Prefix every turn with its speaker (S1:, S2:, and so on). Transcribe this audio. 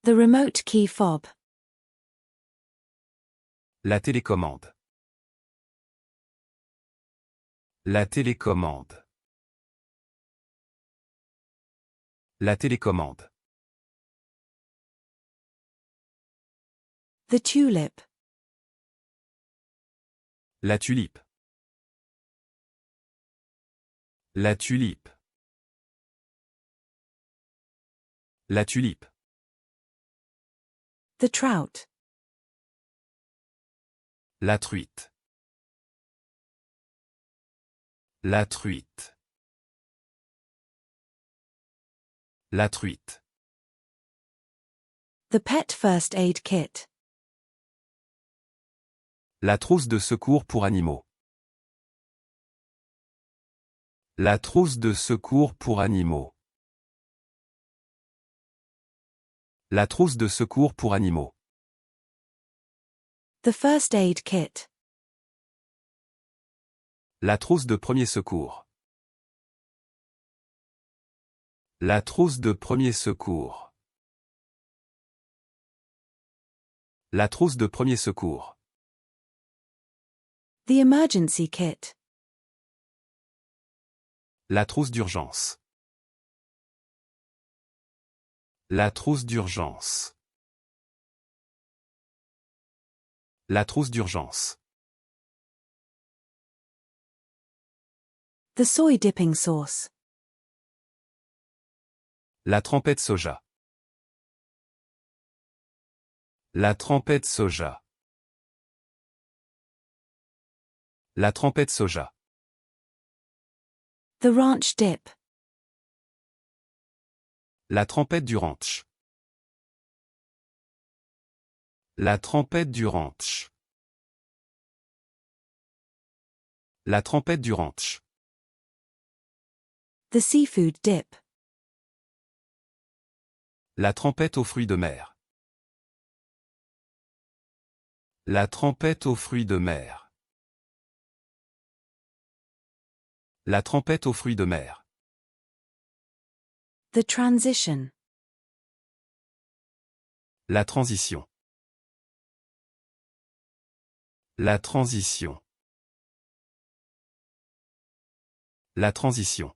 S1: The remote key fob.
S2: La télécommande. La télécommande. La télécommande.
S1: The tulip.
S2: La tulipe. La tulipe. La tulipe.
S1: The trout.
S2: La truite. La truite. La truite.
S1: The pet first aid kit.
S2: La trousse de secours pour animaux. La trousse de secours pour animaux. La trousse de secours pour animaux.
S1: The first aid kit.
S2: La trousse de premier secours. La trousse de premier secours. La trousse de premier secours.
S1: The emergency kit.
S2: La trousse d'urgence. La trousse d'urgence. La trousse d'urgence.
S1: The soy dipping sauce.
S2: La trempette soja. La trempette soja. La trempette soja.
S1: The ranch dip.
S2: La trempette du ranch. La trempette du ranch. La trempette du ranch.
S1: The seafood dip.
S2: La trempette aux fruits de mer. La trempette aux fruits de mer. La trempette aux fruits de mer.
S1: The transition.
S2: La transition. La transition. La transition.